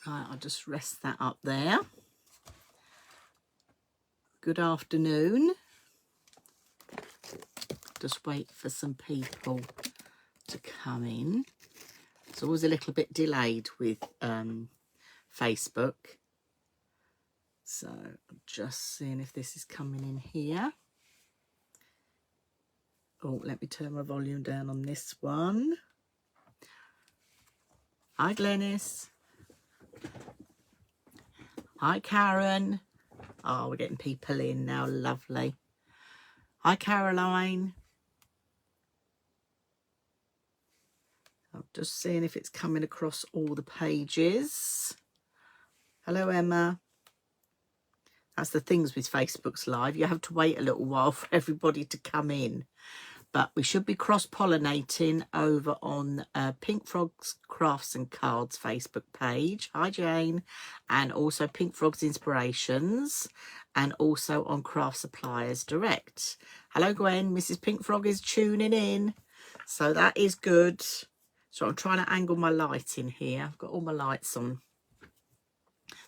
Right, I'll just rest that up there. Good afternoon. Just wait for some people to come in. It's always a little bit delayed with Facebook. So I'm just seeing if this is coming in here. Oh, let me turn my volume down on this one. Hi, Glenys. Hi, Karen. Oh, we're getting people in now. Lovely. Hi, Caroline. I'm just seeing if it's coming across all the pages. Hello, Emma. That's the things with Facebook's Live. You have to wait a little while for everybody to come in. But we should be cross-pollinating over on Pink Frog's Crafts and Cards Facebook page. Hi, Jane. And also Pink Frog's Inspirations. And also on Craft Suppliers Direct. Hello, Gwen. Mrs. Pink Frog is tuning in. So that is good. So I'm trying to angle my light in here. I've got all my lights on.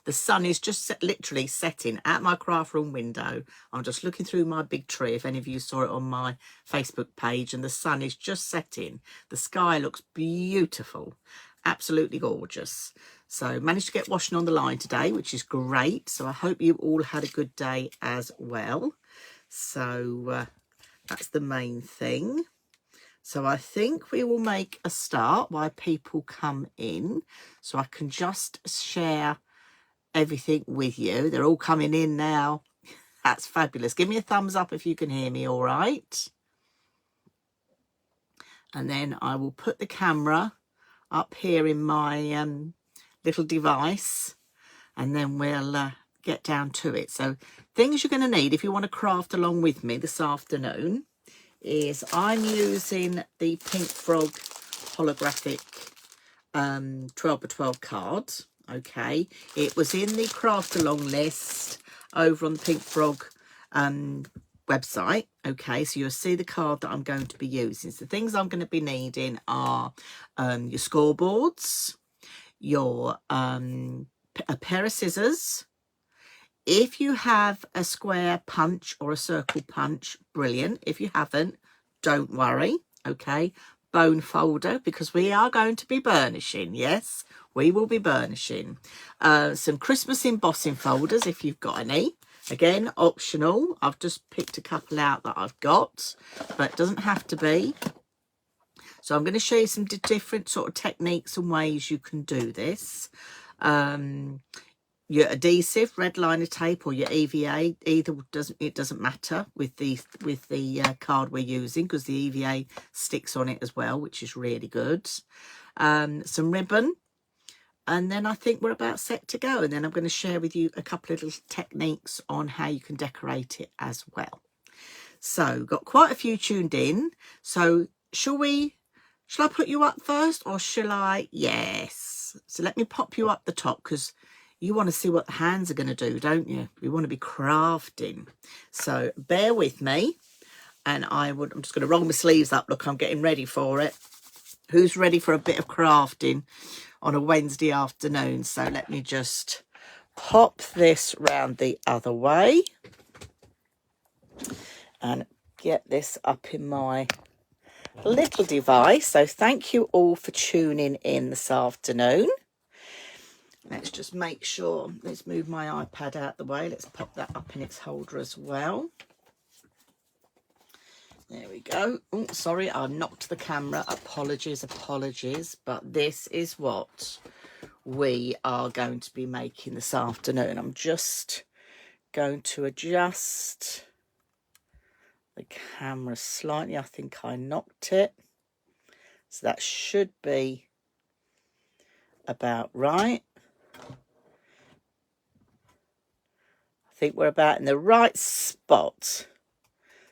The sun is just literally setting at my craft room window. I'm just looking through my big tree, if any of you saw it on my Facebook page, and the sun is just setting. The sky looks beautiful, absolutely gorgeous. So managed to get washing on the line today, which is great. So I hope you all had a good day as well. So that's the main thing. So I think we will make a start while people come in, so I can just share everything with you. They're all coming in now. That's fabulous. Give me a thumbs up if you can hear me all right. And then I will put the camera up here in my little device, and then we'll get down to it. So things you're going to need if you want to craft along with me this afternoon is I'm using the Pink Frog holographic 12 by 12 cards. Okay, it was in the craft along list over on the Pink Frog website. Okay, so you'll see the card that I'm going to be using. So the things I'm going to be needing are your scoreboards, your a pair of scissors. If you have a square punch or a circle punch, brilliant. If you haven't, don't worry. Okay, bone folder, because we are going to be burnishing. Yes, we will be burnishing. Some Christmas embossing folders if you've got any. Again, optional. I've just picked a couple out that I've got, but it doesn't have to be. So I'm going to show you some different sort of techniques and ways you can do this. Your adhesive, red liner tape, or your EVA, either doesn't matter with the card we're using, because the EVA sticks on it as well, which is really good. Some ribbon, and then I think we're about set to go. And then I'm going to share with you a couple of little techniques on how you can decorate it as well. So got quite a few tuned in. So shall I put you up first, or shall I? Yes. So let me pop you up the top, because you want to see what the hands are going to do, don't you? We want to be crafting. So bear with me, and I'm just going to roll my sleeves up. Look, I'm getting ready for it. Who's ready for a bit of crafting on a Wednesday afternoon? So let me just pop this round the other way and get this up in my little device. So thank you all for tuning in this afternoon. Let's just make sure, let's move my iPad out the way. Let's pop that up in its holder as well. There we go. Oh, sorry, I knocked the camera. Apologies. But this is what we are going to be making this afternoon. I'm just going to adjust the camera slightly. I think I knocked it. So that should be about right. I think we're about in the right spot.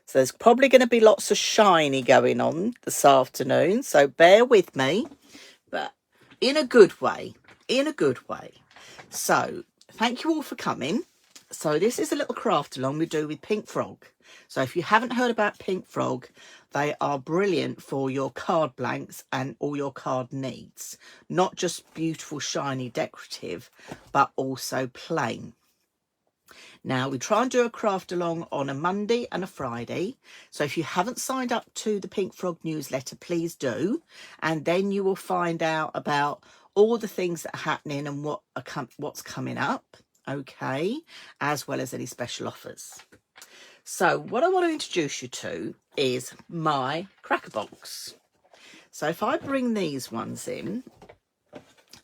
So there's probably going to be lots of shiny going on this afternoon. So bear with me, but in a good way, So thank you all for coming. So this is a little craft along we do with Pink Frog. So if you haven't heard about Pink Frog, they are brilliant for your card blanks and all your card needs. Not just beautiful, shiny, decorative, but also plain. Now, we try and do a craft along on a Monday and a Friday. So if you haven't signed up to the Pink Frog newsletter, please do. And then you will find out about all the things that are happening and what's coming up, okay, as well as any special offers. So what I want to introduce you to is my cracker box. So if I bring these ones in,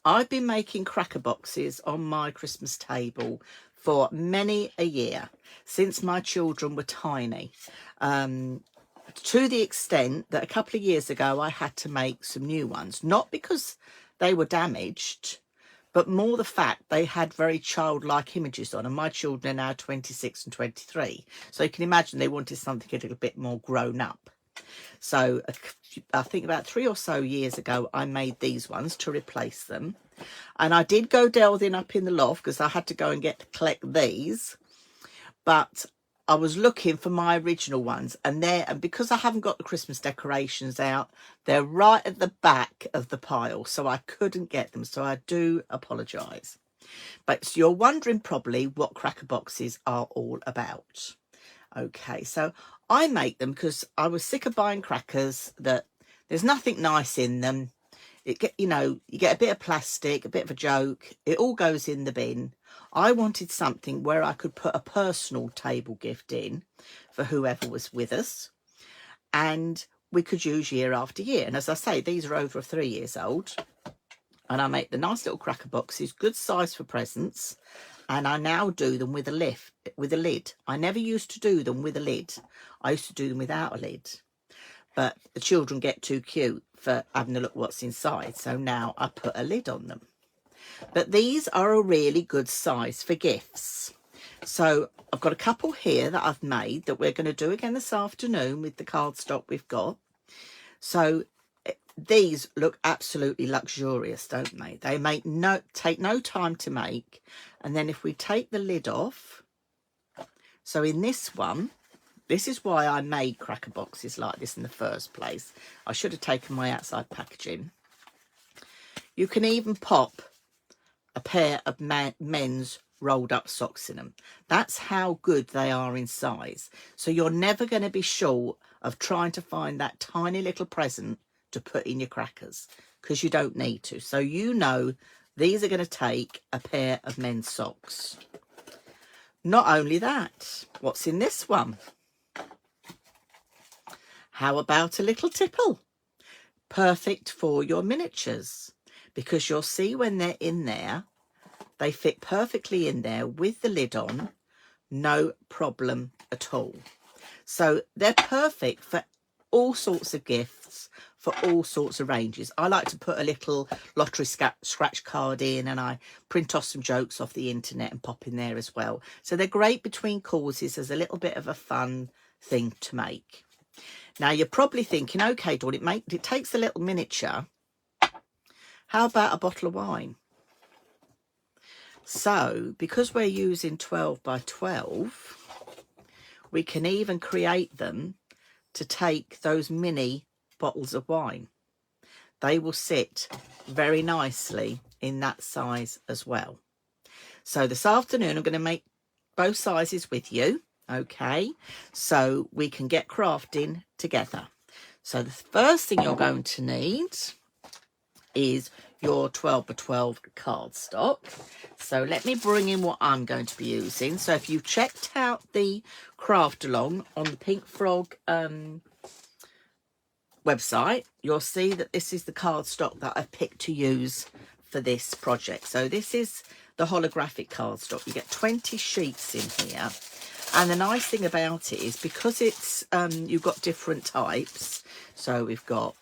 I've been making cracker boxes on my Christmas table for many a year, since my children were tiny, to the extent that a couple of years ago I had to make some new ones, not because they were damaged, but more the fact they had very childlike images on, and my children are now 26 and 23, so you can imagine they wanted something a little bit more grown up. So I think about 3 or so years ago, I made these ones to replace them. And I did go delving up in the loft because I had to go and collect these. But I was looking for my original ones. And because I haven't got the Christmas decorations out, they're right at the back of the pile. So I couldn't get them. So I do apologise. But you're wondering probably what cracker boxes are all about. Okay, so I make them because I was sick of buying crackers that there's nothing nice in them. You get a bit of plastic, a bit of a joke. It all goes in the bin. I wanted something where I could put a personal table gift in for whoever was with us, and we could use year after year. And as I say, these are over 3 years old, and I make the nice little cracker boxes, good size for presents. And I now do them with a lid. I never used to do them with a lid. I used to do them without a lid. But the children get too cute for having a look what's inside. So now I put a lid on them. But these are a really good size for gifts. So I've got a couple here that I've made that we're going to do again this afternoon with the cardstock we've got. So these look absolutely luxurious, don't they? They take no time to make. And then if we take the lid off, so in this one, this is why I made cracker boxes like this in the first place. I should have taken my outside packaging. You can even pop a pair of men's rolled up socks in them. That's how good they are in size. So you're never going to be short of trying to find that tiny little present to put in your crackers, because you don't need to. So these are going to take a pair of men's socks. Not only that, what's in this one? How about a little tipple? Perfect for your miniatures, because you'll see when they're in there, they fit perfectly in there with the lid on, no problem at all. So they're perfect for all sorts of gifts, for all sorts of ranges. I like to put a little lottery scratch card in, and I print off some jokes off the internet and pop in there as well. So they're great between courses as a little bit of a fun thing to make. Now you're probably thinking, okay, Dawn, it takes a little miniature. How about a bottle of wine? So because we're using 12 by 12, we can even create them to take those mini bottles of wine. They will sit very nicely in that size as well. So this afternoon I'm going to make both sizes with you, okay, so we can get crafting together. So the first thing you're going to need is your 12 by 12 cardstock. So let me bring in what I'm going to be using. So if you've checked out the craft along on the Pink Frog website, you'll see that this is the cardstock that I've picked to use for this project. So this is the holographic cardstock. You get 20 sheets in here, and the nice thing about it is because it's you've got different types. So we've got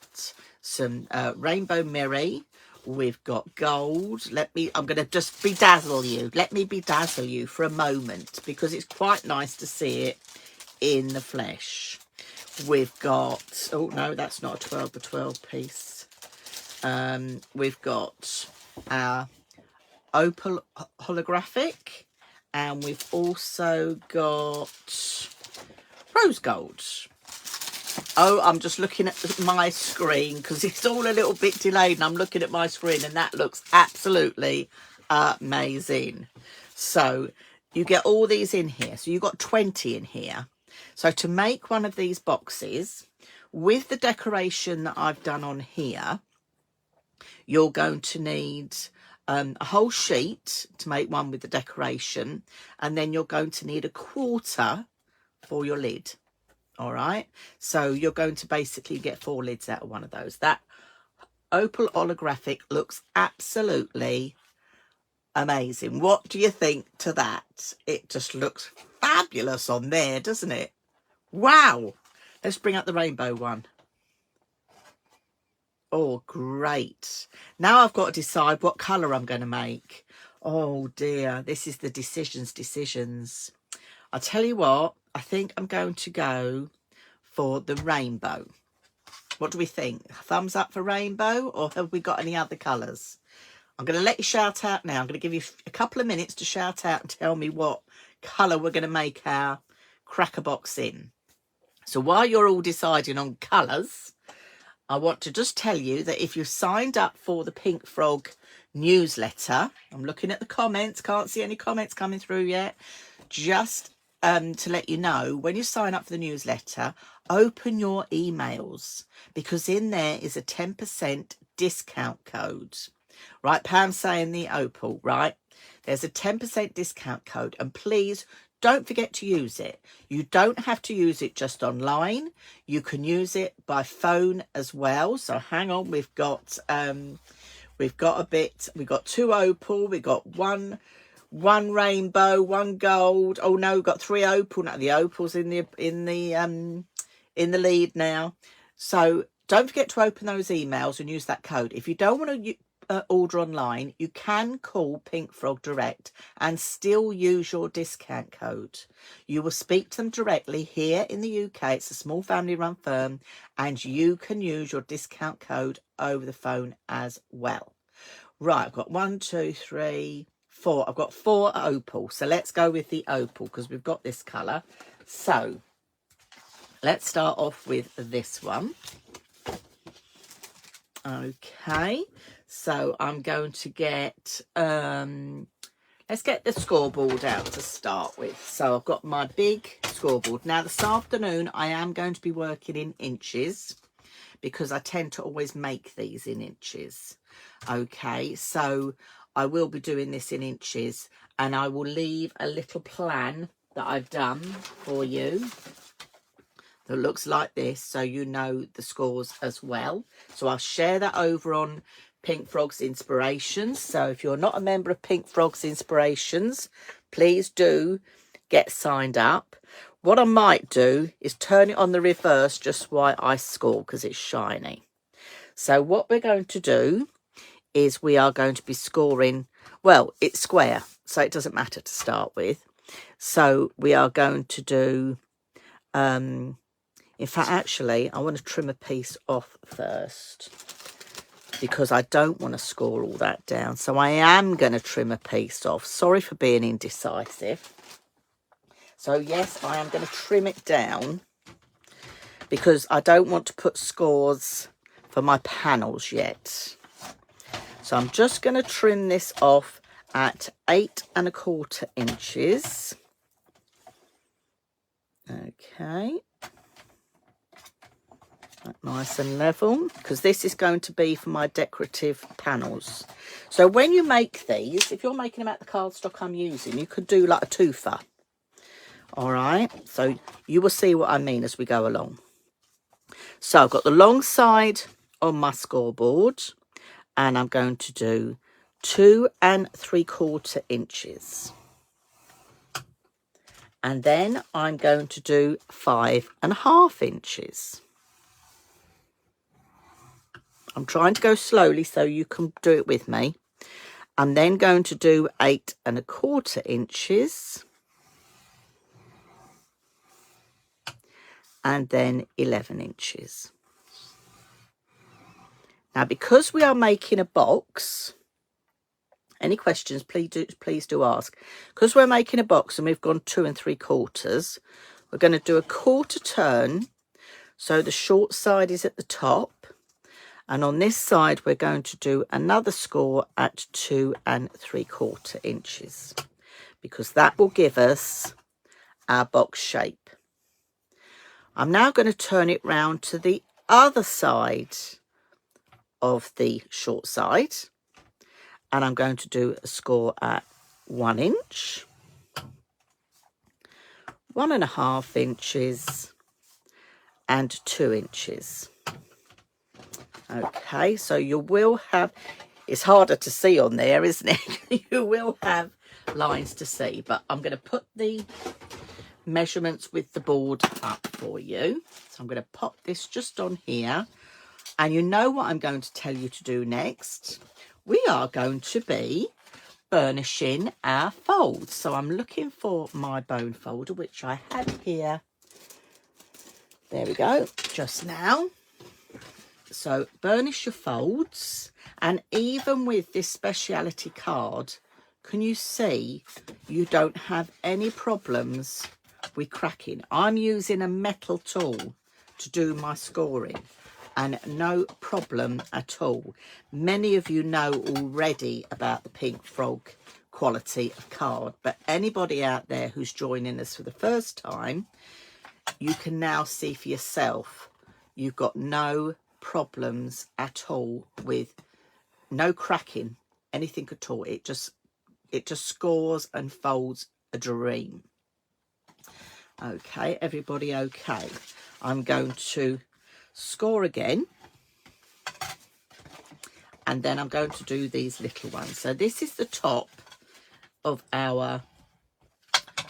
some rainbow mirror, we've got gold. I'm going to just bedazzle you. Let me bedazzle you for a moment, because it's quite nice to see it in the flesh. We've got, oh no, that's not a 12 by 12 piece. We've got our opal holographic, and we've also got, rose gold. Oh, I'm just looking at my screen because it's all a little bit delayed and I'm looking at my screen and that looks absolutely amazing. So you get all these in here. So you've got 20 in here. So to make one of these boxes with the decoration that I've done on here, you're going to need a whole sheet to make one with the decoration, and then you're going to need a quarter for your lid. All right, so you're going to basically get 4 lids out of one of those. That opal holographic looks absolutely amazing. What do you think to that? It just looks fabulous on there, doesn't it? Wow. Let's bring up the rainbow one. Oh, great. Now I've got to decide what colour I'm going to make. Oh dear, this is the decisions. I'll tell you what, I think I'm going to go for the rainbow. What do we think? Thumbs up for rainbow, or have we got any other colours? I'm going to let you shout out now. I'm going to give you a couple of minutes to shout out and tell me what colour we're going to make our cracker box in. So while you're all deciding on colours, I want to just tell you that if you've signed up for the Pink Frog newsletter, I'm looking at the comments, can't see any comments coming through yet, just to let you know, when you sign up for the newsletter, open your emails, because in there is a 10% discount code. Right, Pam's saying the opal, right? There's a 10% discount code, and please don't forget to use it. You don't have to use it just online. You can use it by phone as well. So hang on, we've got a bit. We've got 2 opal. We've got one rainbow, 1 gold. Oh no, we've got 3 opal. Now the opal's in the lead now. So don't forget to open those emails and use that code. If you don't want to order online, you can call Pink Frog direct and still use your discount code. You will speak to them directly here in the UK. It's a small family run firm, and you can use your discount code over the phone as well. Right, I've got 1, 2, 3, 4. I've got 4 opal. So let's go with the opal because we've got this colour. So let's start off with this one. Okay, so I'm going to get, let's get the scoreboard out to start with. So I've got my big scoreboard. Now this afternoon I am going to be working in inches because I tend to always make these in inches. Okay, so I will be doing this in inches, and I will leave a little plan that I've done for you that looks like this, so you know the scores as well. So I'll share that over on Pink Frog's Inspirations. So if you're not a member of Pink Frog's Inspirations, please do get signed up. What I might do is turn it on the reverse just while I score, because it's shiny. So what we're going to do is we are going to be scoring, well, it's square, so it doesn't matter to start with. So we are going to do, in fact, actually, I want to trim a piece off first because I don't want to score all that down. So I am going to trim a piece off. Sorry for being indecisive. So yes, I am going to trim it down because I don't want to put scores for my panels yet. So I'm just going to trim this off at 8 1/4 inches. Okay. Nice and level, because this is going to be for my decorative panels. So when you make these, if you're making them out the cardstock I'm using, you could do like a twofer. All right, so you will see what I mean as we go along. So I've got the long side on my scoreboard, and I'm going to do 2 3/4 inches. And then I'm going to do 5 1/2 inches. I'm trying to go slowly so you can do it with me. I'm then going to do 8 1/4 inches. And then 11 inches. Now, because we are making a box, any questions, please do ask. Because we're making a box and we've gone 2 3/4, we're going to do a quarter turn. So the short side is at the top. And on this side, we're going to do another score at 2 3/4 inches, because that will give us our box shape. I'm now going to turn it round to the other side of the short side, and I'm going to do a score at 1 inch, 1.5 inches, and 2 inches. Okay, so you will have, it's harder to see on there, isn't it? You will have lines to see, but I'm going to put the measurements with the board up for you. So I'm going to pop this just on here, and you know what I'm going to tell you to do next. We are going to be burnishing our folds. So I'm looking for my bone folder, which I had here. There we go, just now. So burnish your folds, and even with this speciality card, can you see you don't have any problems with cracking? I'm using a metal tool to do my scoring, and no problem at all. Many of you know already about the Pink Frog quality of card, but anybody out there who's joining us for the first time, you can now see for yourself you've got no problems at all with no cracking, anything at all. It just scores and folds a dream. Okay, everybody okay? I'm going to score again, and then I'm going to do these little ones. So this is the top of our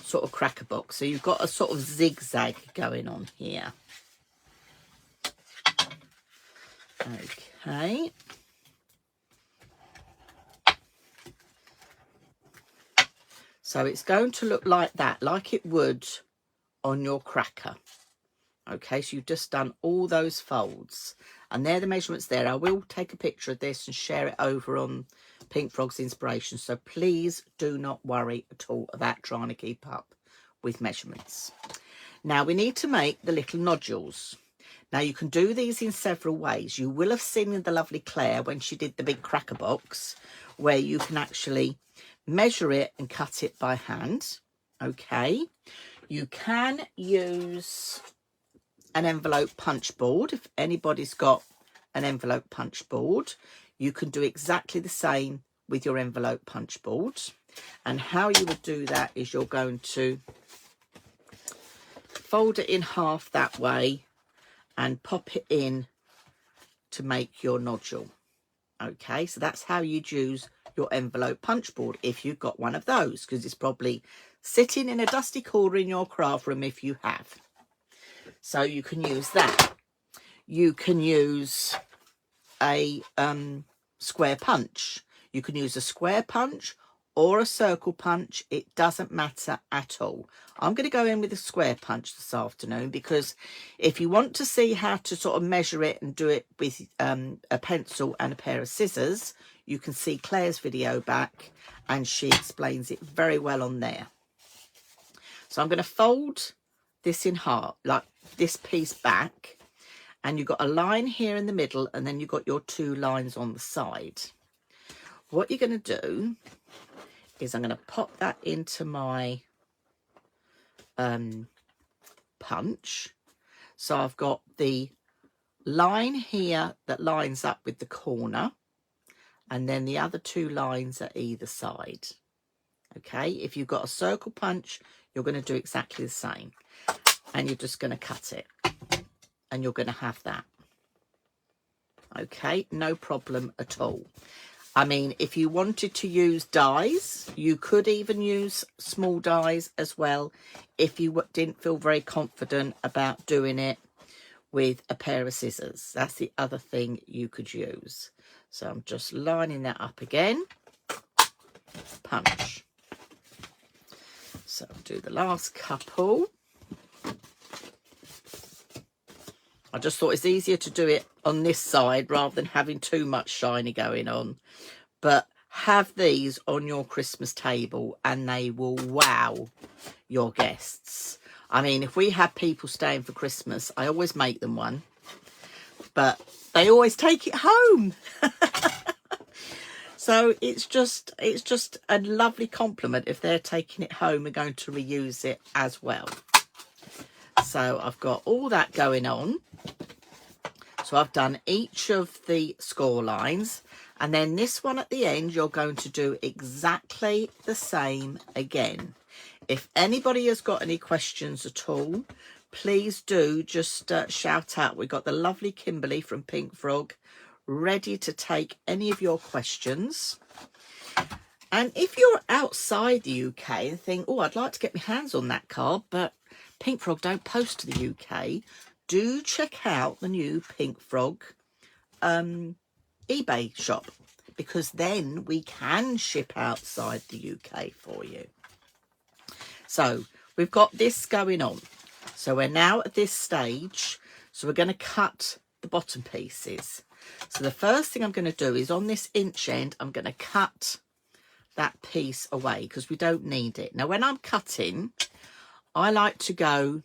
sort of cracker box, so you've got a sort of zigzag going on here. Okay, so it's going to look like that, like it would on your cracker. Okay, so you've just done all those folds, and they're the measurements there. I will take a picture of this and share it over on Pink Frog's Inspiration, so please do not worry at all about trying to keep up with measurements. Now we need to make the little nodules. Now you can do these in several ways. You will have seen the lovely Claire when she did the big cracker box, where you can actually measure it and cut it by hand. Okay, you can use an envelope punch board. If anybody's got an envelope punch board, you can do exactly the same with your envelope punch board. And how you would do that is you're going to fold it in half that way and pop it in to make your nodule. Okay, so that's how you'd use your envelope punch board if you've got one of those, because it's probably sitting in a dusty corner in your craft room if you have. So you can use that. You can use a square punch. You can use a square punch or a circle punch. It doesn't matter at all. I'm going to go in with a square punch this afternoon, because if you want to see how to sort of measure it and do it with a pencil and a pair of scissors, you can see Claire's video back, and she explains it very well on there. So I'm going to fold this in half, like this piece back, and you've got a line here in the middle, and then you've got your 2 lines on the side. What you're going to do is I'm going to pop that into my punch. So I've got the line here that lines up with the corner, and then the other 2 lines at either side. Okay, if you've got a circle punch, you're going to do exactly the same, and you're just going to cut it, and you're going to have that. Okay, no problem at all. I mean, if you wanted to use dies, you could even use small dies as well, if you didn't feel very confident about doing it with a pair of scissors. That's the other thing you could use. So I'm just lining that up again. Punch. So I'll do the last couple. I just thought it's easier to do it on this side rather than having too much shiny going on. But have these on your Christmas table and they will wow your guests. I mean, if we have people staying for Christmas, I always make them one, but they always take it home. So it's just a lovely compliment if they're taking it home and going to reuse it as well. So I've got all that going on. So I've done each of the score lines, and then this one at the end, you're going to do exactly the same again. If anybody has got any questions at all, please do just shout out. We've got the lovely Kimberly from Pink Frog ready to take any of your questions. And if you're outside the UK and think, oh, I'd like to get my hands on that card, but Pink Frog don't post to the UK, do check out the new Pink Frog eBay shop, because then we can ship outside the UK for you. So we've got this going on. So we're now at this stage. So we're going to cut the bottom pieces. So the first thing I'm going to do is on this inch end, I'm going to cut that piece away because we don't need it. Now, when I'm cutting, I like to go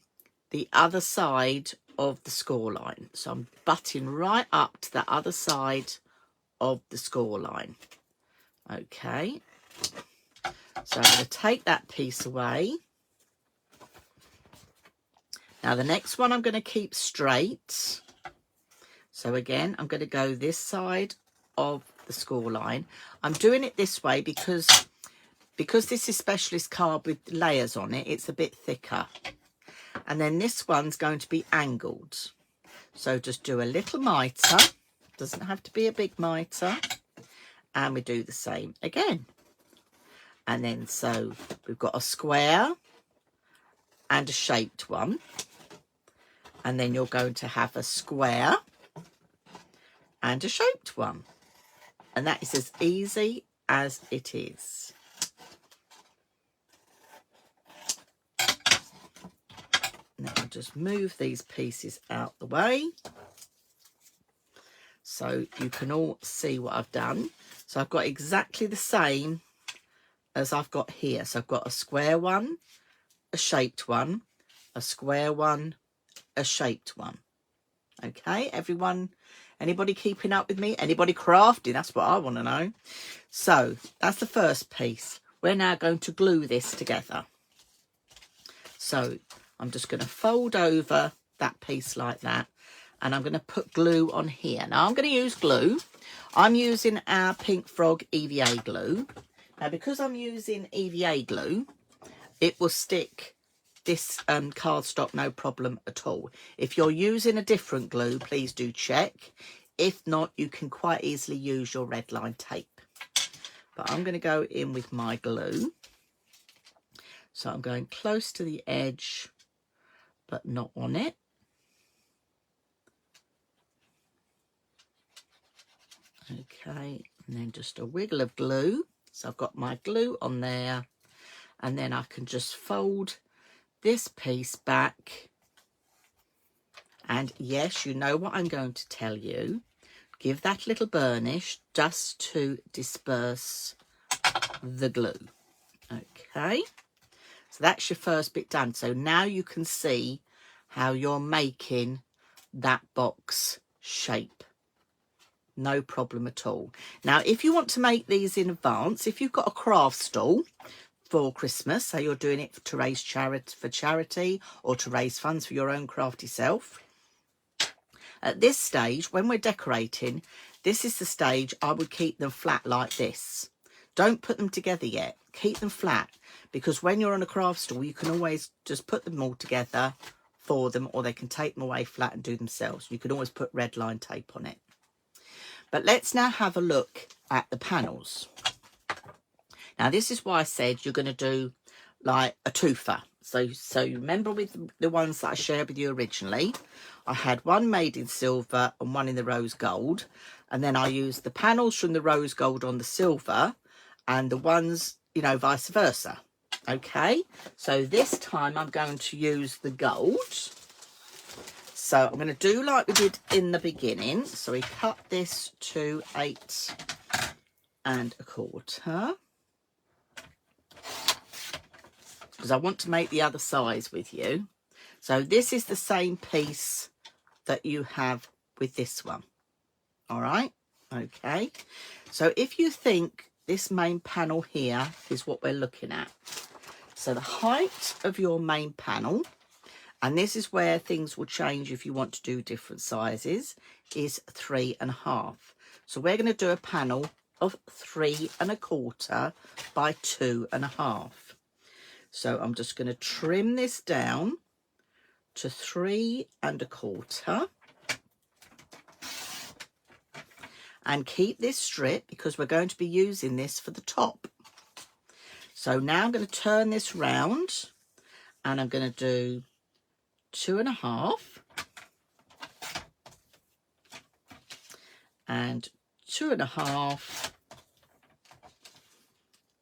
the other side of the score line. So I'm butting right up to the other side of the score line. Okay. So I'm going to take that piece away. Now the next one I'm going to keep straight. So again, I'm going to go this side of the score line. I'm doing it this way because this is specialist card with layers on it, it's a bit thicker. And then this one's going to be angled. So just do a little mitre. Doesn't have to be a big mitre. And we do the same again. And then so we've got a square and a shaped one. And then you're going to have a square and a shaped one. And that is as easy as it is. Now I'll just move these pieces out the way so you can all see what I've done. So I've got exactly the same as I've got here. So I've got a square one, a shaped one, a square one, a shaped one. Okay, everyone, anybody keeping up with me? Anybody crafting? That's what I want to know. So that's the first piece. We're now going to glue this together. So I'm just going to fold over that piece like that, and I'm going to put glue on here. Now I'm going to use glue. I'm using our Pink Frog EVA glue. Now because I'm using EVA glue, it will stick this cardstock no problem at all. If you're using a different glue, please do check. If not, you can quite easily use your red line tape. But I'm going to go in with my glue. So I'm going close to the edge, but not on it. Okay, and then just a wiggle of glue. So I've got my glue on there, and then I can just fold this piece back. And yes, you know what I'm going to tell you. Give that little burnish just to disperse the glue. Okay, so that's your first bit done. So now you can see how you're making that box shape. No problem at all. Now, if you want to make these in advance, if you've got a craft stall for Christmas, say you're doing it to raise charity or to raise funds for your own crafty self, at this stage, when we're decorating, this is the stage I would keep them flat like this. Don't put them together yet. Keep them flat, because when you're on a craft stall, you can always just put them all together for them, or they can take them away flat and do themselves. You can always put red line tape on it. But let's now have a look at the panels. Now, this is why I said you're going to do like a twofer. So you remember with the ones that I shared with you originally, I had one made in silver and one in the rose gold. And then I used the panels from the rose gold on the silver and the ones, you know, vice versa. Okay, so this time I'm going to use the gold. So I'm going to do like we did in the beginning. So we cut this to 8 1/4. Because I want to make the other size with you. So this is the same piece that you have with this one. All right. Okay. So if you think this main panel here is what we're looking at. So the height of your main panel, and this is where things will change if you want to do different sizes, is 3.5. So we're going to do a panel of 3.25 by 2.5. So I'm just going to trim this down to 3.25 and keep this strip because we're going to be using this for the top. So now I'm going to turn this round and I'm going to do 2.5 and 2.5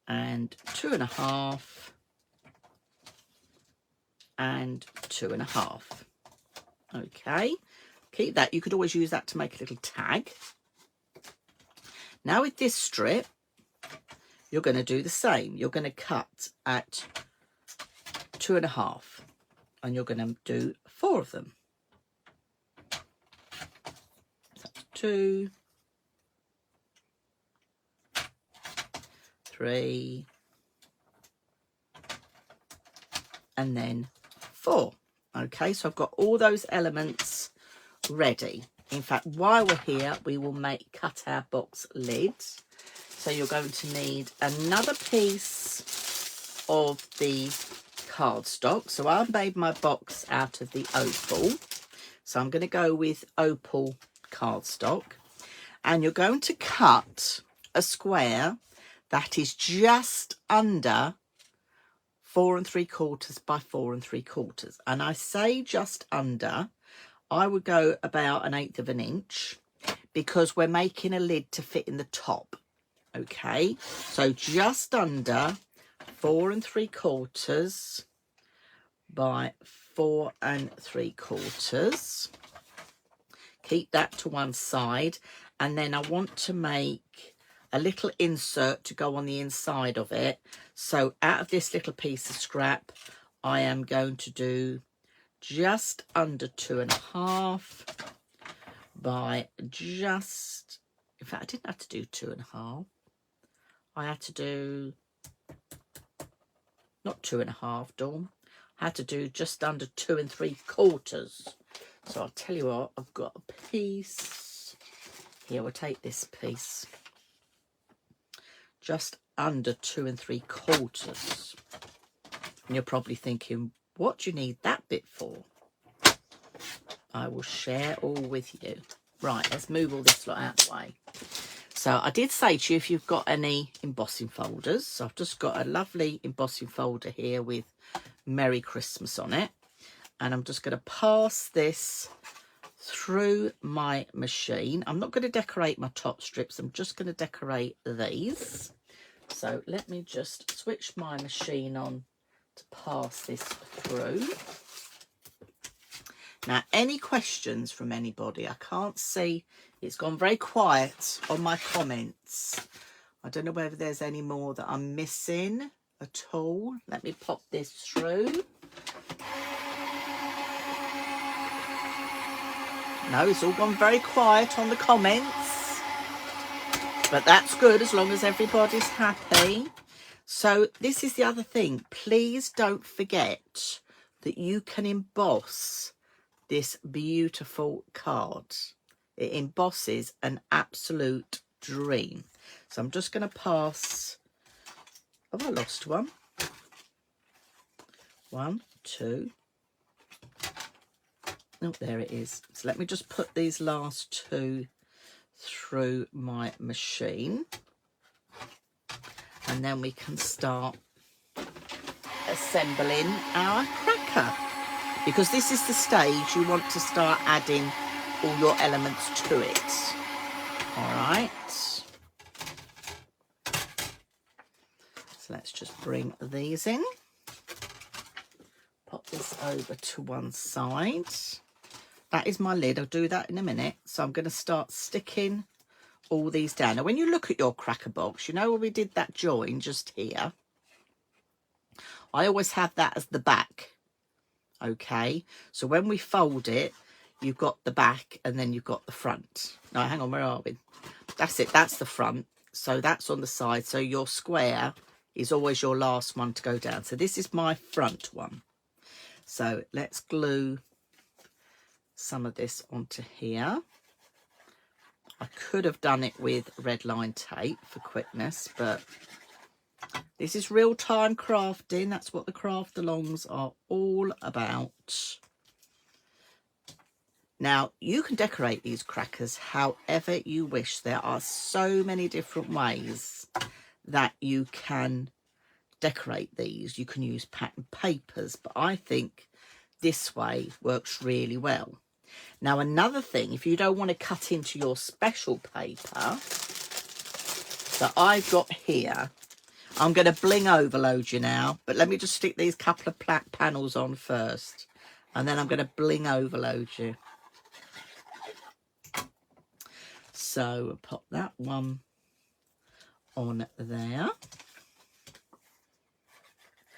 and 2.5 and 2.5. Okay, keep that. You could always use that to make a little tag. Now with this strip, you're going to do the same. You're going to cut at 2.5 and you're going to do 4 of them. That's 2, 3, and then 4. Okay, so I've got all those elements ready. In fact, while we're here, we will cut our box lid. So you're going to need another piece of the cardstock. So I made my box out of the opal. So I'm going to go with opal cardstock. And you're going to cut a square that is just under 4 3/4 by 4 3/4. And I say just under, I would go about 1/8 of an inch because we're making a lid to fit in the top. Okay, so just under 4 3/4 by 4 3/4. Keep that to one side, and then I want to make a little insert to go on the inside of it. So out of this little piece of scrap, I am going to do just under 2.5 by just, in fact, I didn't have to do 2.5. I had to do, not 2.5, Dawn. I had to do just under 2 3/4. So I'll tell you what, I've got a piece. Here, we'll take this piece. Just under 2 3/4. And you're probably thinking, what do you need that bit for? I will share all with you. Right, let's move all this lot out of the way. So I did say to you if you've got any embossing folders. So I've just got a lovely embossing folder here with Merry Christmas on it. And I'm just going to pass this through my machine. I'm not going to decorate my top strips. I'm just going to decorate these. So let me just switch my machine on to pass this through. Now, any questions from anybody? I can't see. It's gone very quiet on my comments. I don't know whether there's any more that I'm missing at all. Let me pop this through. No, it's all gone very quiet on the comments. But that's good as long as everybody's happy. So this is the other thing. Please don't forget that you can emboss this beautiful card. It embosses an absolute dream. So I'm just going to pass. Oh, I lost one. 1, 2. Oh, there it is. So let me just put these last 2 through my machine. And then we can start assembling our cracker. Because this is the stage you want to start adding all your elements to it. All right. So let's just bring these in. Pop this over to one side. That is my lid. I'll do that in a minute. So I'm going to start sticking all these down. Now, when you look at your cracker box, you know where we did that join just here? I always have that as the back Okay, so when we fold it, you've got the back and then you've got the front. No, hang on, where are we? That's it, that's the front. So that's on the side. So your square is always your last one to go down. So this is my front one. So let's glue some of this onto here. I could have done it with red line tape for quickness, but this is real-time crafting. That's what the craft alongs are all about. Now, you can decorate these crackers however you wish. There are so many different ways that you can decorate these. You can use patterned papers, but I think this way works really well. Now, another thing, if you don't want to cut into your special paper that I've got here, I'm going to bling overload you now, but let me just stick these couple of panels on first, and then I'm going to bling overload you. So pop that one on there,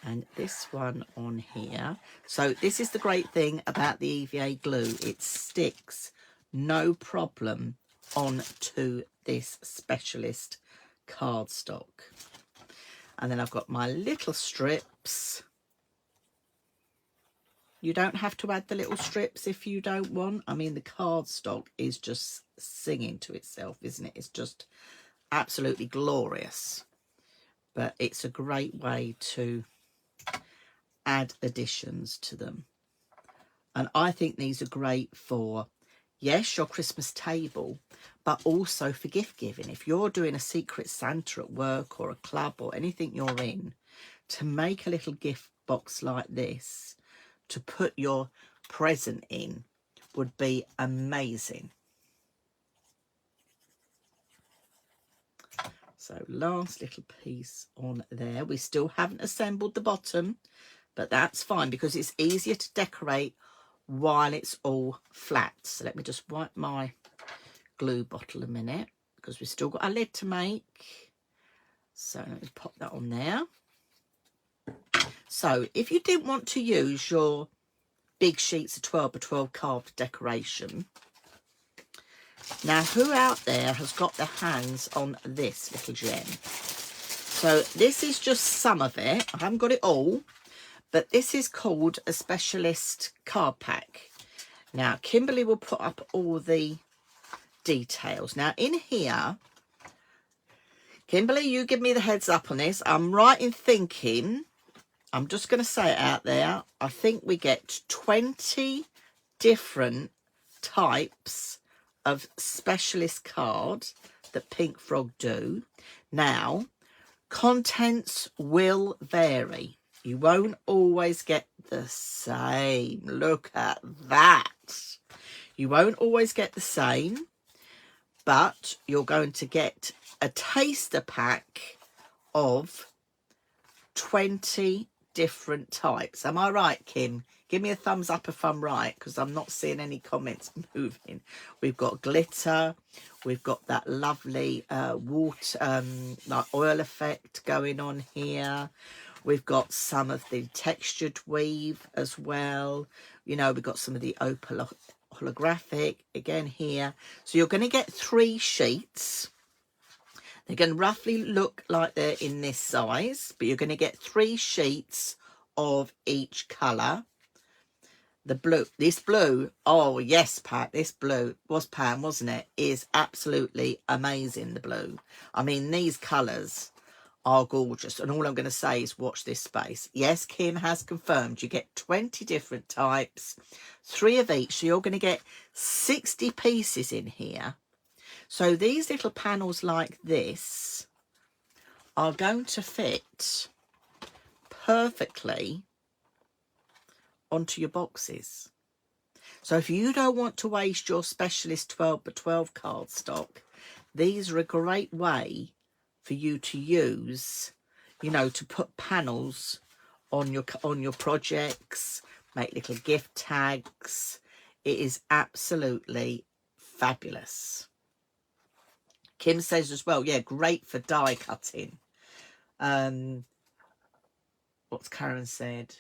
and this one on here. So this is the great thing about the EVA glue. It sticks no problem onto this specialist cardstock. And then I've got my little strips. You don't have to add the little strips if you don't want. I mean, the cardstock is just singing to itself, isn't it? It's just absolutely glorious. But it's a great way to add additions to them. And I think these are great for, yes, your Christmas table, but also for gift giving. If you're doing a Secret Santa at work or a club or anything you're in, to make a little gift box like this to put your present in would be amazing. So last little piece on there. We still haven't assembled the bottom, but that's fine because it's easier to decorate while it's all flat. So let me just wipe my glue bottle a minute because we've still got a lid to make. So let me pop that on there. So if you didn't want to use your big sheets of 12 by 12 carved decoration, now who out there has got their hands on this little gem? So this is just some of it. I haven't got it all, but this is called a specialist card pack. Now Kimberly will put up all the details. Now in here, Kimberly, you give me the heads up on this. I'm right in thinking, I'm just going to say it out there, I think we get 20 different types of specialist card that Pink Frog do. Now, contents will vary. You won't always get the same. Look at that. You won't always get the same, but you're going to get a taster pack of 20 different types. Am I right, Kim? Give me a thumbs up if I'm right, because I'm not seeing any comments moving. We've got glitter. We've got that lovely water, like oil effect going on here. We've got some of the textured weave as well. You know, we've got some of the opal holographic again here. So you're going to get 3 sheets. They're going to roughly look like they're in this size, but you're going to get 3 sheets of each colour. The blue, this blue, oh yes, Pat, this blue was Pam, wasn't it? Is absolutely amazing, the blue. I mean, these colours are gorgeous, and all I'm going to say is watch this space. Yes, Kim has confirmed you get 20 different types, 3 of each, so you're going to get 60 pieces in here. So these little panels like this are going to fit perfectly onto your boxes. So if you don't want to waste your specialist 12 by 12 cardstock, these are a great way for you to use, you know, to put panels on your projects, make little gift tags. It is absolutely fabulous. Kim says as well, yeah, great for die cutting. What's Karen said?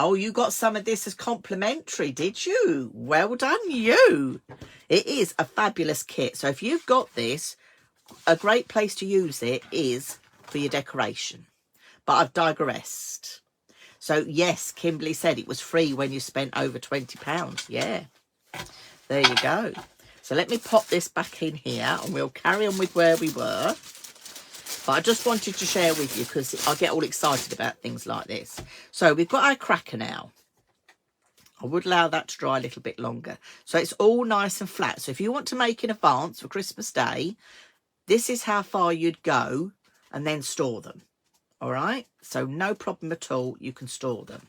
Oh, you got some of this as complimentary, did you? Well done, you. It is a fabulous kit. So if you've got this, a great place to use it is for your decoration. But I've digressed. So yes, Kimberly said it was free when you spent over £20. Yeah, there you go. So let me pop this back in here and we'll carry on with where we were. But I just wanted to share with you because I get all excited about things like this. So we've got our cracker now. I would allow that to dry a little bit longer. So it's all nice and flat. So if you want to make in advance for Christmas Day, this is how far you'd go and then store them. All right. So no problem at all. You can store them.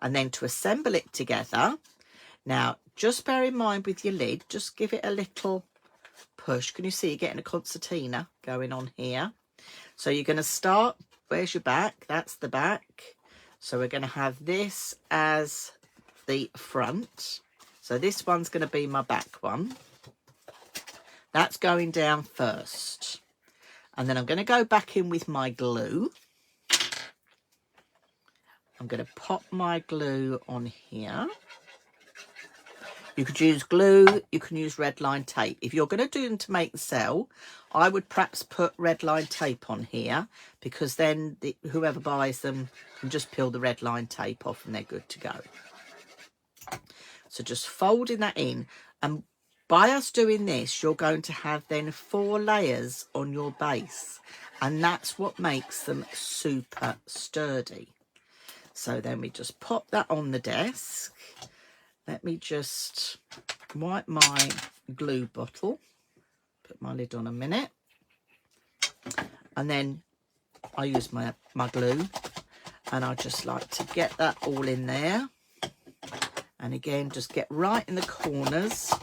And then to assemble it together. Now, just bear in mind with your lid, just give it a little push. Can you see you're getting a concertina going on here? So you're going to start, where's your back? That's the back. So we're going to have this as the front. So this one's going to be my back one. That's going down first. And then I'm going to go back in with my glue. I'm going to pop my glue on here. You could use glue, you can use red line tape. If you're going to do them to make the cell, I would perhaps put red line tape on here because then whoever buys them can just peel the red line tape off and they're good to go. So just folding that in, and by us doing this, you're going to have then 4 layers on your base, and that's what makes them super sturdy. So then we just pop that on the desk. Let me just wipe my glue bottle, put my lid on a minute, and then I use my glue, and I just like to get that all in there. And again, just get right in the corners,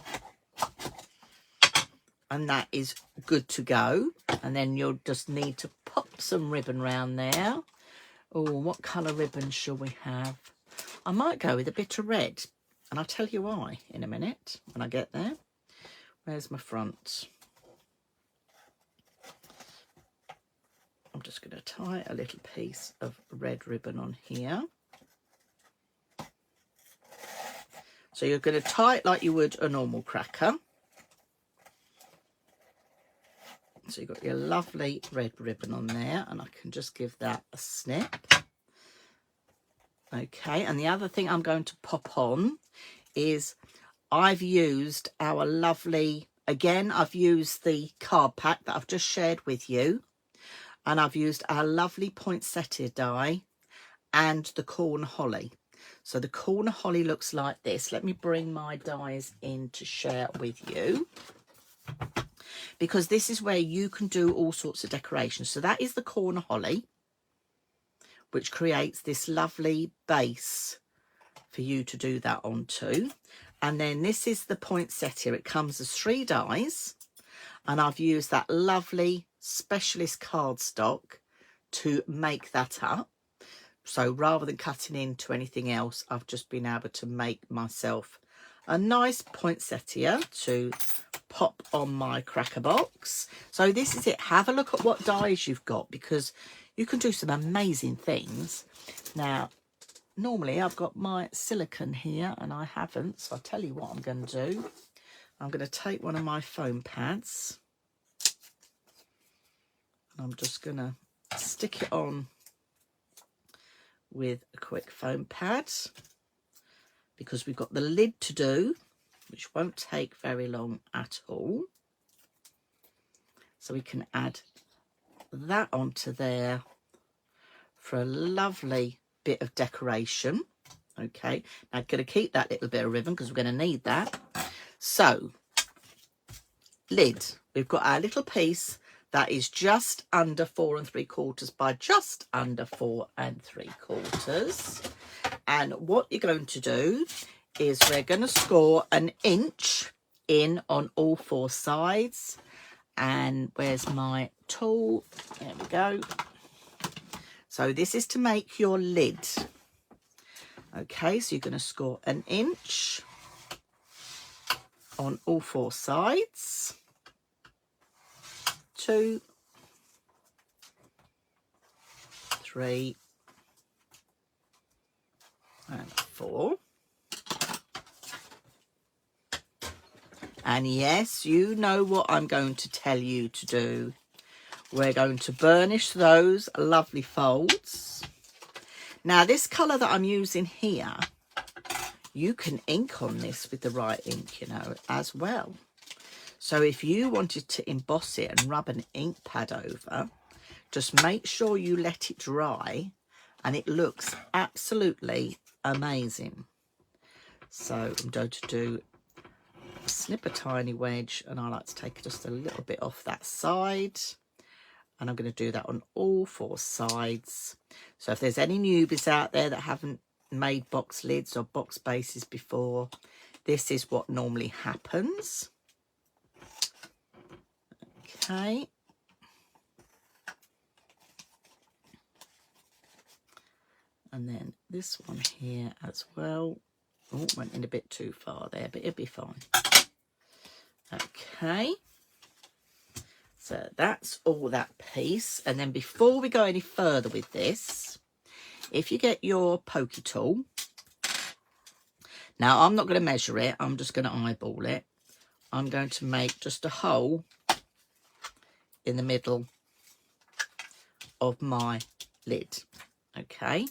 and that is good to go. And then you'll just need to pop some ribbon round there. Oh, what colour ribbon shall we have? I might go with a bit of red, and I'll tell you why in a minute when I get there. Where's my front? I'm just going to tie a little piece of red ribbon on here. So you're going to tie it like you would a normal cracker. So you've got your lovely red ribbon on there, and I can just give that a snip. Okay, and the other thing I'm going to pop on is I've used our lovely, again, I've used the card pack that I've just shared with you, and I've used our lovely poinsettia die and the corn holly. So the corn holly looks like this. Let me bring my dies in to share with you, because this is where you can do all sorts of decorations. So that is the corn holly, which creates this lovely base for you to do that onto. And then this is the poinsettia. It comes as 3 dies, and I've used that lovely specialist cardstock to make that up. So rather than cutting into anything else, I've just been able to make myself a nice poinsettia to pop on my cracker box. So this is it. Have a look at what dies you've got, because you can do some amazing things. Now, normally I've got my silicone here and I haven't, so I'll tell you what I'm going to do. I'm going to take one of my foam pads, and I'm just going to stick it on with a quick foam pad, because we've got the lid to do, which won't take very long at all. So we can add that onto there for a lovely bit of decoration. Okay, now I'm going to keep that little bit of ribbon because we're going to need that. So, lid, we've got our little piece that is just under 4 3/4 by just under 4 3/4. And what you're going to do is we're going to score 1 inch in on all 4 sides. And where's my tool? There we go. So this is to make your lid. Okay, so you're going to score 1 inch on all 4 sides. 2, 3, and 4. And yes, you know what I'm going to tell you to do. We're going to burnish those lovely folds. Now, this colour that I'm using here, you can ink on this with the right ink, you know, as well. So if you wanted to emboss it and rub an ink pad over, just make sure you let it dry, and it looks absolutely amazing. So I'm going to do snip a tiny wedge, and I like to take just a little bit off that side, and I'm going to do that on all 4 sides. So if there's any newbies out there that haven't made box lids or box bases before, this is what normally happens. Okay, and then this one here as well. Oh, went in a bit too far there, but it'll be fine. Okay, so that's all that piece. And then before we go any further with this, if you get your pokey tool, now I'm not going to measure it, I'm just going to eyeball it. I'm going to make just a hole in the middle of my lid. Okay,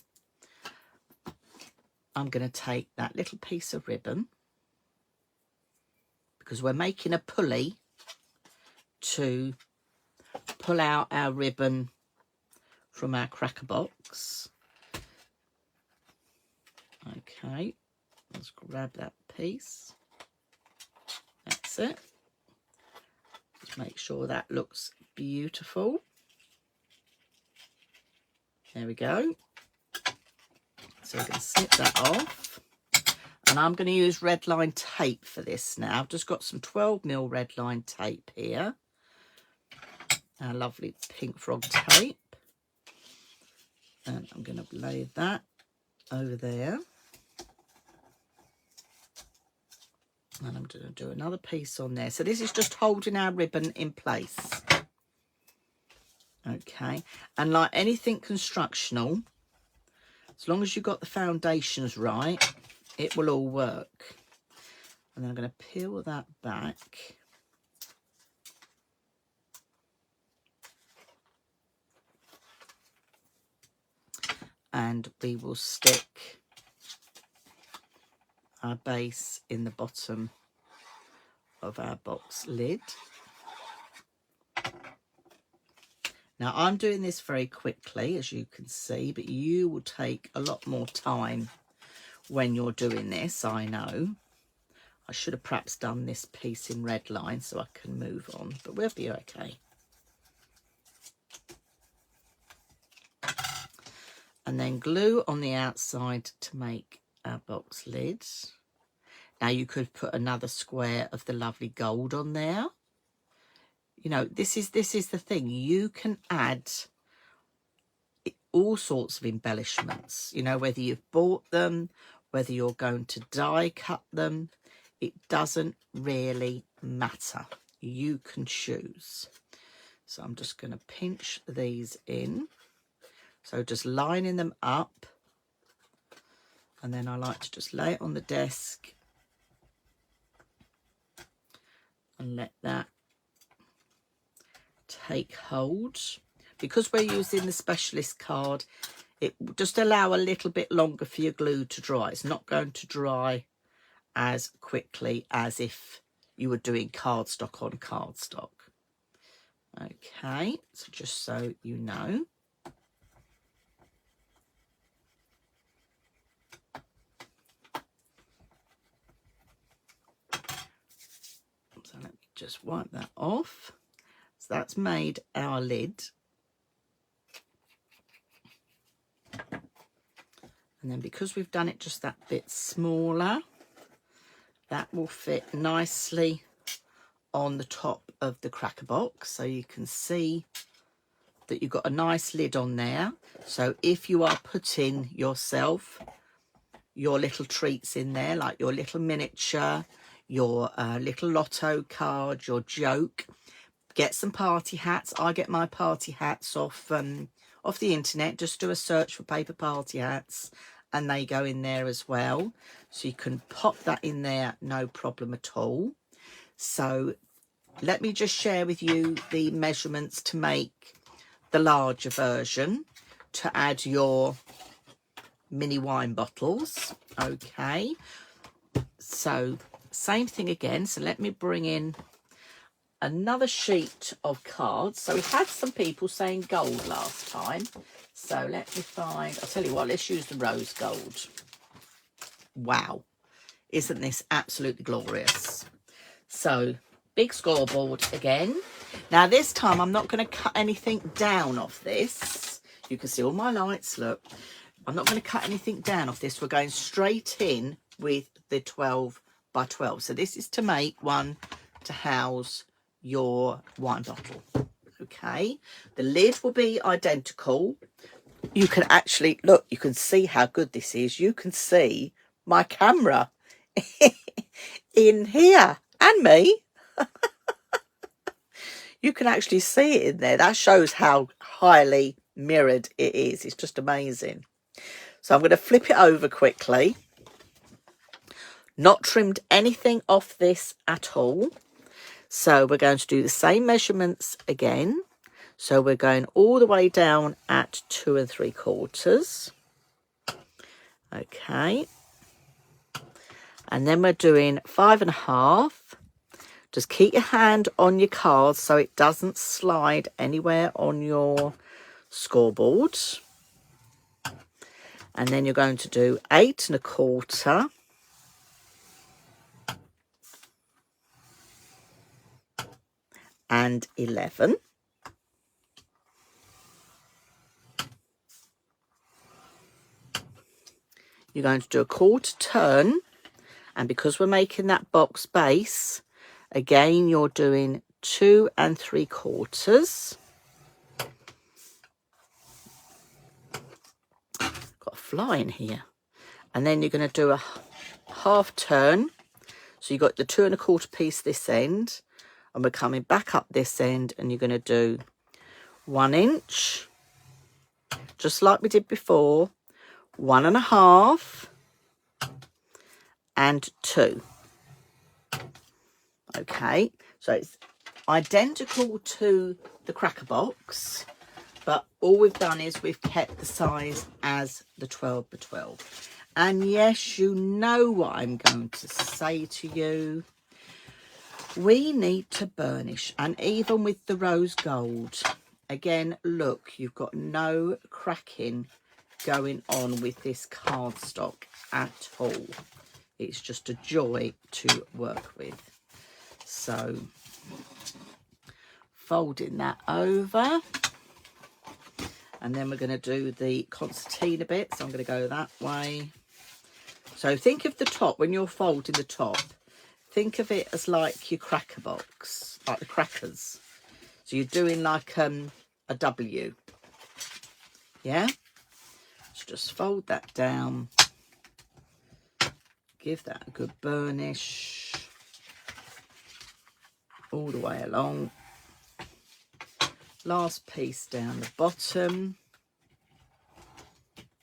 I'm going to take that little piece of ribbon, because we're making a pulley to pull out our ribbon from our cracker box. Okay, let's grab that piece. That's it. Just make sure that looks beautiful. There we go. So we're going to snip that off. And I'm going to use red line tape for this now. I've just got some 12mm red line tape here. Our lovely pink frog tape. And I'm going to lay that over there. And I'm going to do another piece on there. So this is just holding our ribbon in place. Okay. And like anything constructional, as long as you've got the foundations right, it will all work. And then I'm going to peel that back. And we will stick our base in the bottom of our box lid. Now I'm doing this very quickly, as you can see, but you will take a lot more time when you're doing this, I know. I should have perhaps done this piece in red line so I can move on, but we'll be okay. And then glue on the outside to make our box lid. Now you could put another square of the lovely gold on there. You know, this is the thing. You can add all sorts of embellishments, you know, whether you've bought them, whether you're going to die cut them, it doesn't really matter. You can choose. So I'm just going to pinch these in. So just lining them up. And then I like to just lay it on the desk and let that take hold. Because we're using the specialist card, it will just allow a little bit longer for your glue to dry. It's not going to dry as quickly as if you were doing cardstock on cardstock. Okay, so just so you know. So let me just wipe that off. So that's made our lid. And then because we've done it just that bit smaller, that will fit nicely on the top of the cracker box. So you can see that you've got a nice lid on there. So if you are putting yourself your little treats in there, like your little miniature, your little lotto card, your joke, get some party hats. I get my party hats off the internet. Just do a search for paper party hats and they go in there as well. So you can pop that in there, no problem at all. So let me just share with you the measurements to make the larger version to add your mini wine bottles. Okay, so same thing again. So let me bring in another sheet of cards. So we had some people saying gold last time. So let me find, I'll tell you what, let's use the rose gold. Wow, isn't this absolutely glorious? So big scoreboard again. Now this time I'm not going to cut anything down off this. You can see all my lights, look. I'm not going to cut anything down off this. We're going straight in with the 12 by 12. So this is to make one to house your wine bottle. Okay, the lid will be identical. You can actually look, you can see how good this is. You can see my camera in here and me. You can actually see it in there. That shows how highly mirrored it is. It's just amazing. So I'm going to flip it over quickly. Not trimmed anything off this at all. So we're going to do the same measurements again. So we're going all the way down at 2 3/4. Okay. And then we're doing 5 1/2. Just keep your hand on your cards so it doesn't slide anywhere on your scoreboard. And then you're going to do 8 1/4. And 11. You're going to do a quarter turn, and because we're making that box base, again you're doing 2 3/4. Got a fly in here. And then you're going to do a half turn. So you've got the 2 1/4 piece this end, and we're coming back up this end, and you're going to do 1 inch, just like we did before, 1 1/2, and 2. Okay, so it's identical to the cracker box, but all we've done is we've kept the size as the 12 by 12. And yes, you know what I'm going to say to you. We need to burnish, and even with the rose gold, again, look, you've got no cracking going on with this cardstock at all. It's just a joy to work with. So folding that over, and then we're going to do the concertina bit. So I'm going to go that way. So think of the top, when you're folding the top, think of it as like your cracker box, like the crackers. So you're doing like a W. Yeah? So just fold that down. Give that a good burnish all the way along. Last piece down the bottom.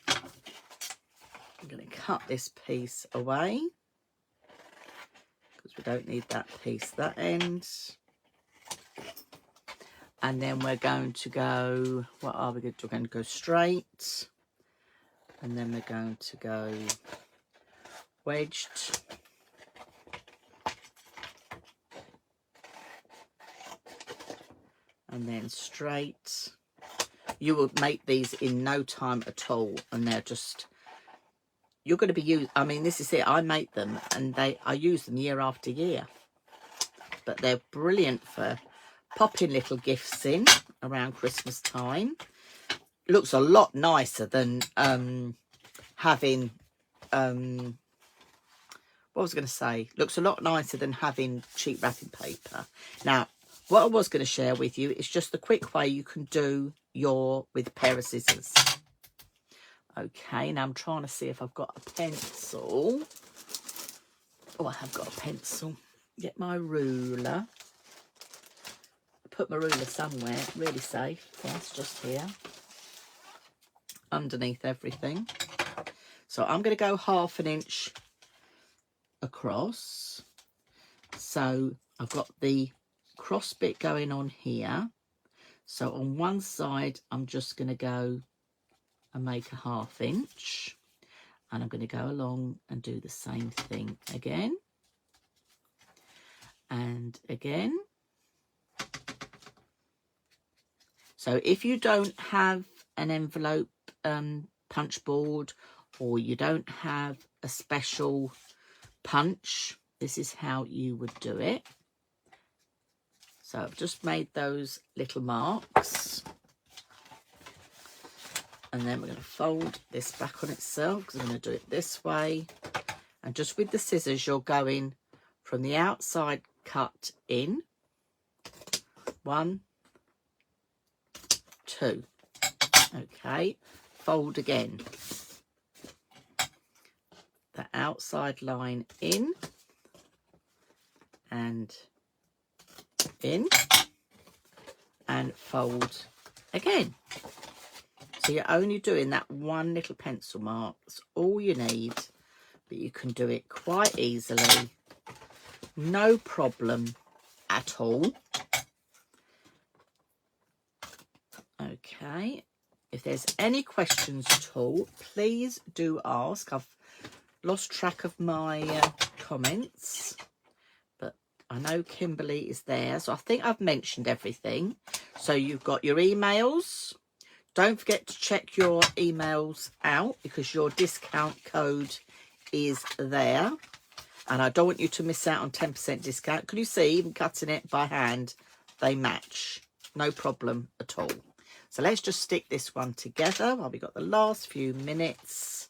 I'm going to cut this piece away because we don't need that piece, that end. And then we're going to go, what are we going to do? We're going to go straight, and then we're going to go wedged. And then straight. You will make these in no time at all, and they're just, you're going to be used. I mean, this is it. I make them, and I use them year after year. But they're brilliant for popping little gifts in around Christmas time. It looks a lot nicer than having what was I going to say? Looks a lot nicer than having cheap wrapping paper. Now, what I was going to share with you is just the quick way you can do your with a pair of scissors. Okay, now I'm trying to see if I've got a pencil. Oh, I have got a pencil. Get my ruler. Put my ruler somewhere, really safe. Yes, just here. Underneath everything. So I'm going to go 1/2 inch across. So I've got the cross bit going on here. So on one side, I'm just going to go and make a 1/2 inch. And I'm going to go along and do the same thing again. And again. So if you don't have an envelope punch board, or you don't have a special punch, this is how you would do it. So I've just made those little marks. And then we're going to fold this back on itself, because I'm going to do it this way. And just with the scissors, you're going from the outside cut in. 1, 2. Okay, fold again. The outside line in and in, and fold again. So you're only doing that one little pencil mark. That's all you need, but you can do it quite easily, no problem at all. Okay, if there's any questions at all, please do ask. I've lost track of my comments, but I know Kimberly is there, so I think I've mentioned everything. So you've got your emails. Don't forget to check your emails out, because your discount code is there. And I don't want you to miss out on 10% discount. Can you see, even cutting it by hand, they match. No problem at all. So let's just stick this one together while we've got the last few minutes.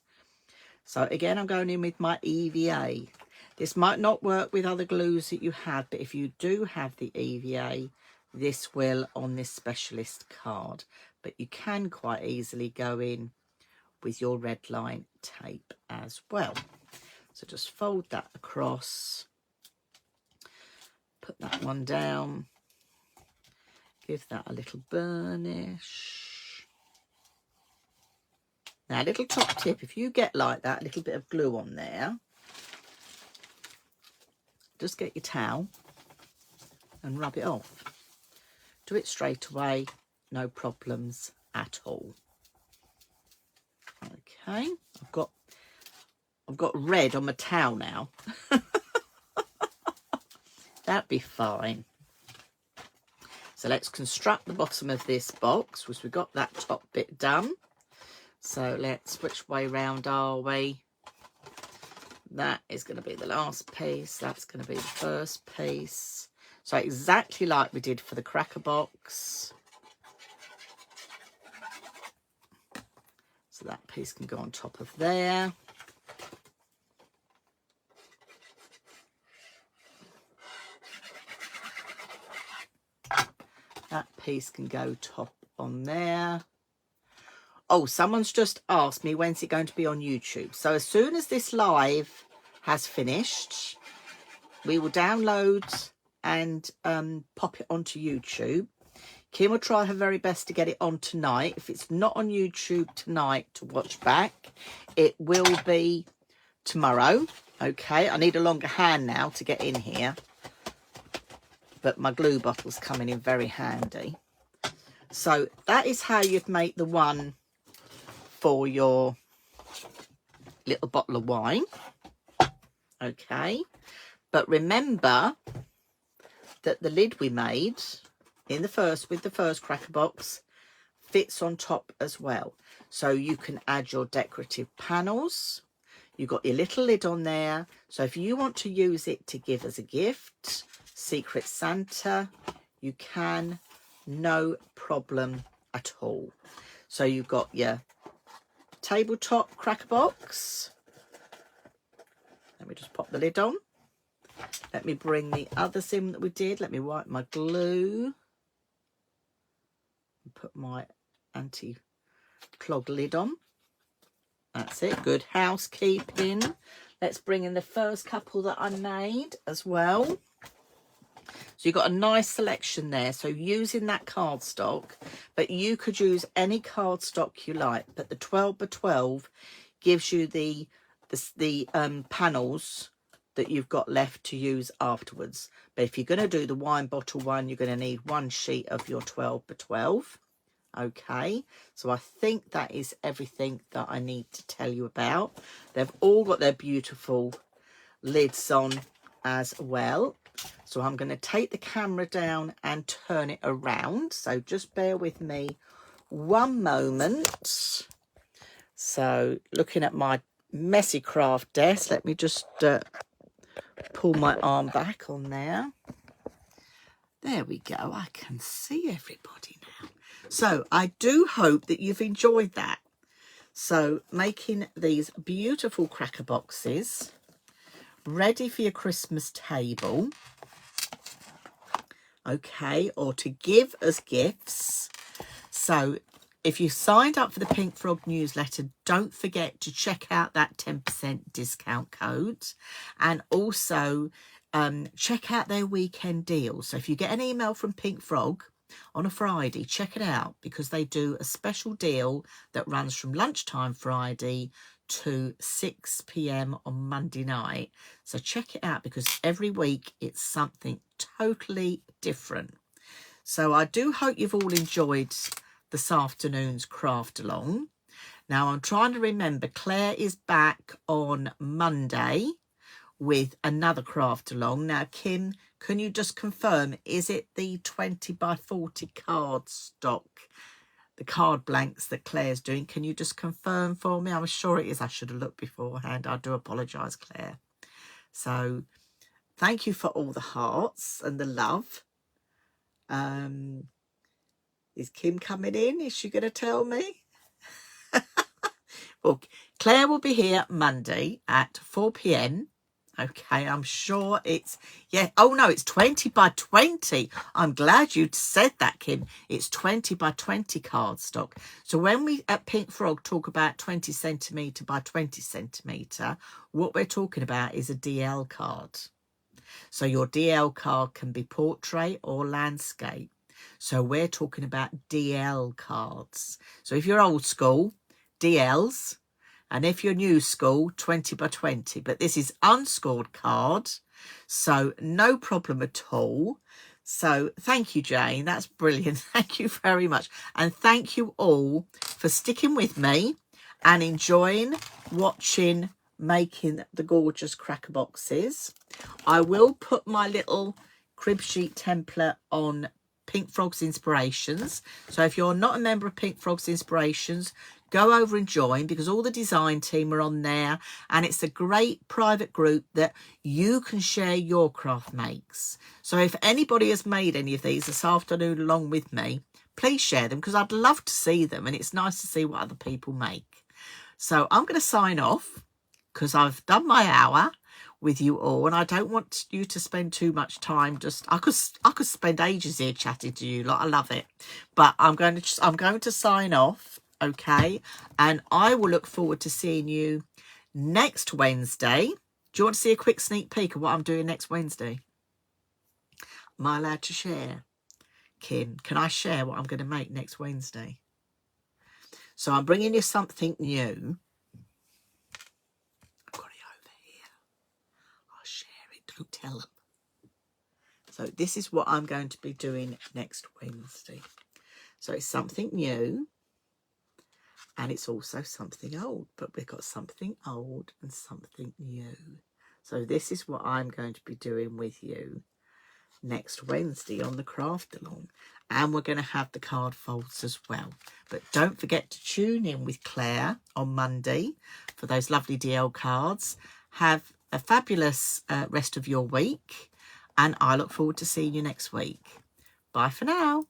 So again, I'm going in with my EVA. This might not work with other glues that you have, but if you do have the EVA, this will on this specialist card. But you can quite easily go in with your red line tape as well. So just fold that across, put that one down, give that a little burnish. Now, a little top tip, if you get like that, a little bit of glue on there, just get your towel and rub it off. Do it straight away, no problems at all. Okay, I've got red on my towel now. That'd be fine. So let's construct the bottom of this box, because we've got that top bit done. So let's, which way round are we? That is going to be the last piece. That's going to be the first piece. So exactly like we did for the cracker box. So that piece can go on top of there. That piece can go top on there. Oh, someone's just asked me, when's it going to be on YouTube? So as soon as this live has finished, we will download and pop it onto YouTube. Kim will try her very best to get it on tonight. If it's not on YouTube tonight to watch back, it will be tomorrow. Okay, I need a longer hand now to get in here, but my glue bottle's coming in very handy. So that is how you'd make the one for your little bottle of wine. Okay, but remember that the lid we made in the first, with the first cracker box, fits on top as well. So you can add your decorative panels. You've got your little lid on there. So if you want to use it to give as a gift, Secret Santa, you can, no problem at all. So you've got your tabletop cracker box. Let me just pop the lid on. Let me bring the others in that we did. Let me wipe my glue. Put my anti-clog lid on. That's it. Good housekeeping. Let's bring in the first couple that I made as well. So you've got a nice selection there. So using that cardstock, but you could use any cardstock you like. But the 12 by 12, gives you the panels that you've got left to use afterwards. But if you're going to do the wine bottle one, you're going to need one sheet of your 12 by 12. Okay, so I think that is everything that I need to tell you about. They've all got their beautiful lids on as well. So I'm going to take the camera down and turn it around. So just bear with me one moment. So looking at my messy craft desk, let me just pull my arm back on there. There we go. I can see everybody now. So I do hope that you've enjoyed that. So making these beautiful cracker boxes ready for your Christmas table. Okay, or to give as gifts. So if you signed up for the Pink Frog newsletter, don't forget to check out that 10% discount code, and also check out their weekend deals. So if you get an email from Pink Frog on a Friday, check it out, because they do a special deal that runs from lunchtime Friday to 6 p.m. on Monday night. So check it out, because every week it's something totally different. So I do hope you've all enjoyed this afternoon's craft along. Now I'm trying to remember, Claire is back on Monday with another craft along. Now Kim, can you just confirm, is it the 20 by 40 card stock, the card blanks that Claire's doing? Can you just confirm for me? I'm sure it is. I should have looked beforehand. I do apologise, Claire. So thank you for all the hearts and the love. Is Kim coming in? Is she going to tell me? Well, Claire will be here Monday at 4 p.m. Okay, I'm sure it's, yeah. Oh no, it's 20 by 20. I'm glad you said that, Kim. It's 20 by 20 cardstock. So when we at Pink Frog talk about 20 centimetre by 20 centimetre, what we're talking about is a DL card. So your DL card can be portrait or landscape. So we're talking about DL cards. So if you're old school, DLs. And if you're new school, 20 by 20. But this is unscored card, so no problem at all. So thank you, Jane. That's brilliant. Thank you very much. And thank you all for sticking with me and enjoying watching making the gorgeous cracker boxes. I will put my little crib sheet template on Pink Frog's Inspirations. So if you're not a member of Pink Frog's Inspirations, go over and join, because all the design team are on there, and it's a great private group that you can share your craft makes. So if anybody has made any of these this afternoon along with me, please share them, because I'd love to see them, and it's nice to see what other people make. So I'm going to sign off, because I've done my hour with you all, and I don't want you to spend too much time. Just I could spend ages here chatting to you. Like, I love it, but I'm going to sign off. Okay, and I will look forward to seeing you next Wednesday. Do you want to see a quick sneak peek of what I'm doing next Wednesday? Am I allowed to share? Kim, can I share what I'm going to make next Wednesday? So I'm bringing you something new. I've got it over here. I'll share it. Don't tell them. So this is what I'm going to be doing next Wednesday. So it's something new. And it's also something old, but we've got something old and something new. So this is what I'm going to be doing with you next Wednesday on the craft along. And we're going to have the card folds as well. But don't forget to tune in with Claire on Monday for those lovely DL cards. Have a fabulous rest of your week. And I look forward to seeing you next week. Bye for now.